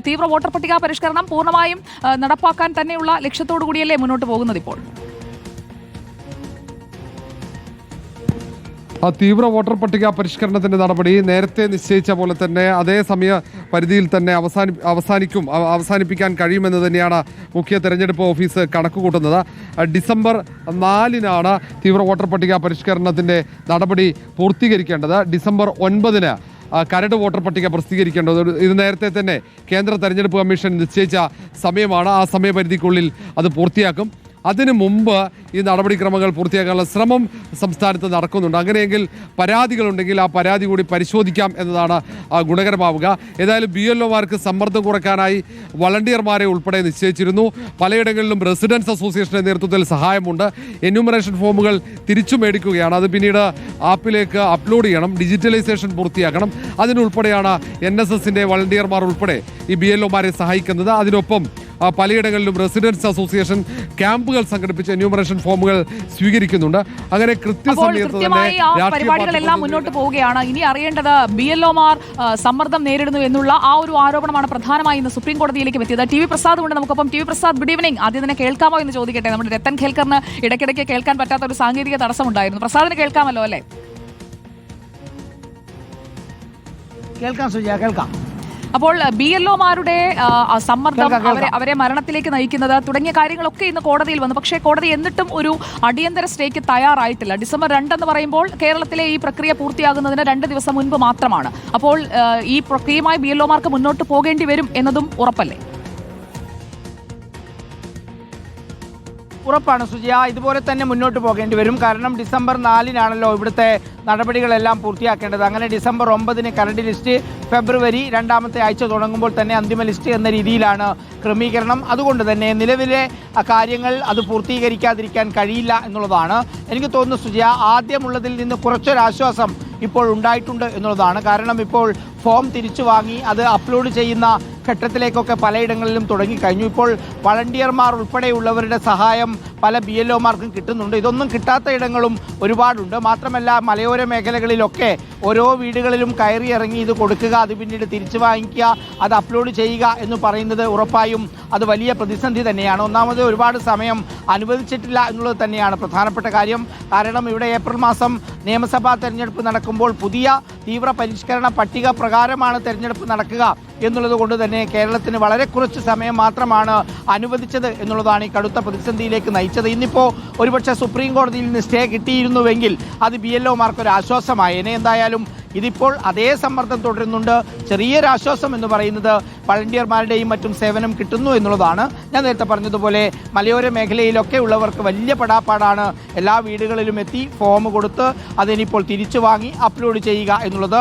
തീവ്ര വോട്ടർ പട്ടിക പരിഷ്കരണം പൂർണ്ണമായും നടപ്പാക്കാൻ തന്നെയുള്ള ലക്ഷ്യത്തോടു കൂടിയല്ലേ മുന്നോട്ട് പോകുന്നത് ഇപ്പോൾ? തീവ്ര വോട്ടർ പട്ടിക പരിഷ്കരണത്തിന്റെ നടപടി നേരത്തെ നിശ്ചയിച്ച പോലെ തന്നെ അതേ സമയ പരിധിയിൽ തന്നെ അവസാനിപ്പിക്കാൻ കഴിയുമെന്ന് തന്നെയാണ് മുഖ്യ തെരഞ്ഞെടുപ്പ് ഓഫീസ് കണക്കുകൂട്ടുന്നത്. ഡിസംബർ 4-നാണ് തീവ്ര വോട്ടർ പട്ടിക പരിഷ്കരണത്തിന്റെ നടപടി പൂർത്തീകരിക്കേണ്ടത്. ഡിസംബർ 9-ന് കരട് വോട്ടർ പട്ടിക പ്രസിദ്ധീകരിക്കേണ്ടത്. ഇത് നേരത്തെ തന്നെ കേന്ദ്ര തെരഞ്ഞെടുപ്പ് കമ്മീഷൻ നിശ്ചയിച്ച സമയമാണ്. ആ സമയപരിധിക്കുള്ളിൽ അത് പൂർത്തിയാക്കും. അതിനു മുമ്പ് ഈ നടപടിക്രമങ്ങൾ പൂർത്തിയാക്കാനുള്ള ശ്രമം സംസ്ഥാനത്ത് നടക്കുന്നുണ്ട്. അങ്ങനെയെങ്കിൽ പരാതികളുണ്ടെങ്കിൽ ആ പരാതി കൂടി പരിശോധിക്കാം എന്നതാണ് ഗുണകരമാവുക. ഏതായാലും BLOമാർക്ക് സമ്മർദ്ദം കുറയ്ക്കാനായി വളണ്ടിയർമാരെ ഉൾപ്പെടെ നിശ്ചയിച്ചിരുന്നു. പലയിടങ്ങളിലും റെസിഡൻസ് അസോസിയേഷന്റെ നേതൃത്വത്തിൽ സഹായമുണ്ട്. എന്യൂമറേഷൻ ഫോമുകൾ തിരിച്ചു മേടിക്കുകയാണ്. അത് പിന്നീട് ആപ്പിലേക്ക് അപ്ലോഡ് ചെയ്യണം. ഡിജിറ്റലൈസേഷൻ പൂർത്തിയാക്കണം. അതിനുൾപ്പെടെയാണ് NSSന്റെ വളണ്ടിയർമാർ ഉൾപ്പെടെ ഈ BLOമാരെ സഹായിക്കുന്നത്. അതിനൊപ്പം പലയിടങ്ങളിലും റെസിഡൻസ് അസോസിയേഷൻ ക്യാമ്പുകൾ സംഘടിപ്പിച്ച് എന്യൂമറേഷൻ ഫോമുകൾ സ്വീകരിക്കുന്നുണ്ട്. അങ്ങനെ കൃത്യസമയത്ത് പരിപാടികളെല്ലാം മുന്നോട്ട് പോവുകയാണ്. ഇനി അറിയേണ്ടത് BLOമാർ സമ്മർദ്ദം നേരിടുന്നു എന്നുള്ള ആ ഒരു ആരോപണമാണ് പ്രധാനമായി ഇന്ന് സുപ്രീം കോടതിയിലേക്ക് എത്തിയത്. TV പ്രസാദ് ഉണ്ട് നമുക്കൊപ്പം. TV Prasad, good evening. ആദ്യം തന്നെ കേൾക്കാമോ എന്ന് ചോദിക്കട്ടെ. നമ്മുടെ രത്തൻ ഖേൽക്കറിന് ഇടയ്ക്കിടയ്ക്ക് കേൾക്കാൻ പറ്റാത്ത ഒരു സാങ്കേതിക തടസ്സമുണ്ടായിരുന്നു. പ്രസാദിന് കേൾക്കാമല്ലോ അല്ലേ? കേൾക്കാം സുജയ, കേൾക്കാം. അപ്പോൾ BLOമാരുടെ സമ്മർദ്ദം അവരെ മരണത്തിലേക്ക് നയിക്കുന്നത് തുടങ്ങിയ കാര്യങ്ങളൊക്കെ ഇന്ന് കോടതിയിൽ വന്നു. പക്ഷേ കോടതി എന്നിട്ടും ഒരു അടിയന്തര സ്റ്റേക്ക് തയ്യാറായിട്ടില്ല. ഡിസംബർ 2 എന്ന് പറയുമ്പോൾ കേരളത്തിലെ ഈ പ്രക്രിയ പൂർത്തിയാകുന്നതിന് 2 ദിവസം മുൻപ് മാത്രമാണ്. അപ്പോൾ ഈ പ്രക്രിയയുമായി BLOമാർക്ക് മുന്നോട്ട് പോകേണ്ടി വരും എന്നതും ഉറപ്പല്ലേ? ഉറപ്പാണ് സുജിയ, ഇതുപോലെ തന്നെ മുന്നോട്ട് പോകേണ്ടി വരും. കാരണം ഡിസംബർ 4-നാണല്ലോ ഇവിടുത്തെ നടപടികളെല്ലാം പൂർത്തിയാക്കേണ്ടത്. അങ്ങനെ ഡിസംബർ 9-ന് കരട് ലിസ്റ്റ്, ഫെബ്രുവരി 2-ാമത്തെ ആഴ്ച തുടങ്ങുമ്പോൾ തന്നെ അന്തിമ ലിസ്റ്റ് എന്ന രീതിയിലാണ് ക്രമീകരണം. അതുകൊണ്ട് തന്നെ നിലവിലെ കാര്യങ്ങൾ അത് പൂർത്തീകരിക്കാതിരിക്കാൻ കഴിയില്ല എന്നുള്ളതാണ്. എനിക്ക് തോന്നുന്നു സുജിയ, ആദ്യമുള്ളതിൽ നിന്ന് കുറച്ചൊരാശ്വാസം ഇപ്പോൾ ഉണ്ടായിട്ടുണ്ട് എന്നുള്ളതാണ്. കാരണം ഇപ്പോൾ ഫോം തിരിച്ചു വാങ്ങി അത് അപ്ലോഡ് ചെയ്യുന്ന ഘട്ടത്തിലേക്കൊക്കെ പലയിടങ്ങളിലും തുടങ്ങിക്കഴിഞ്ഞു. ഇപ്പോൾ വളണ്ടിയർമാർ ഉൾപ്പെടെയുള്ളവരുടെ സഹായം പല BLOമാർക്കും കിട്ടുന്നുണ്ട്. ഇതൊന്നും കിട്ടാത്ത ഇടങ്ങളും ഒരുപാടുണ്ട്. മാത്രമല്ല മലയോര മേഖലകളിലൊക്കെ ഓരോ വീടുകളിലും കയറി ഇറങ്ങി ഇത് കൊടുക്കുക, അത് പിന്നീട് തിരിച്ചു വാങ്ങിക്കുക, അത് അപ്ലോഡ് ചെയ്യുക എന്ന് പറയുന്നത് ഉറപ്പായും അത് വലിയ പ്രതിസന്ധി തന്നെയാണ്. ഒന്നാമത് ഒരുപാട് സമയം അനുവദിച്ചിട്ടില്ല എന്നുള്ളത് തന്നെയാണ് പ്രധാനപ്പെട്ട കാര്യം. കാരണം ഇവിടെ ഏപ്രിൽ മാസം നിയമസഭാ തെരഞ്ഞെടുപ്പ് നടക്കുമ്പോൾ പുതിയ തീവ്ര പരിഷ്കരണ പട്ടിക പ്രകാരമാണ് തെരഞ്ഞെടുപ്പ് നടക്കുക എന്നുള്ളത് കൊണ്ട് തന്നെ കേരളത്തിന് വളരെ കുറച്ച് സമയം മാത്രമാണ് അനുവദിച്ചത് എന്നുള്ളതാണ് ഈ കടുത്ത പ്രതിസന്ധിയിലേക്ക് നയിച്ചത്. ഇന്നിപ്പോൾ ഒരുപക്ഷെ സുപ്രീം കോടതിയിൽ നിന്ന് സ്റ്റേ കിട്ടിയിരുന്നുവെങ്കിൽ അത് BLOമാർക്കൊരു ആശ്വാസമായേനെ. എന്തായാലും ഇതിപ്പോൾ അതേ സമ്മർദ്ദം തുടരുന്നുണ്ട്. ചെറിയൊരാശ്വാസം എന്ന് പറയുന്നത് വളണ്ടിയർമാരുടെയും മറ്റും സേവനം കിട്ടുന്നു എന്നുള്ളതാണ്. ഞാൻ നേരത്തെ പറഞ്ഞതുപോലെ മലയോര മേഖലയിലൊക്കെ ഉള്ളവർക്ക് വലിയ പെടാപ്പാടാണ്. എല്ലാ വീടുകളിലും എത്തി ഫോം കൊടുത്ത് അതിനിപ്പോൾ തിരിച്ചു വാങ്ങി അപ്ലോഡ് ചെയ്യുക എന്നുള്ളത്.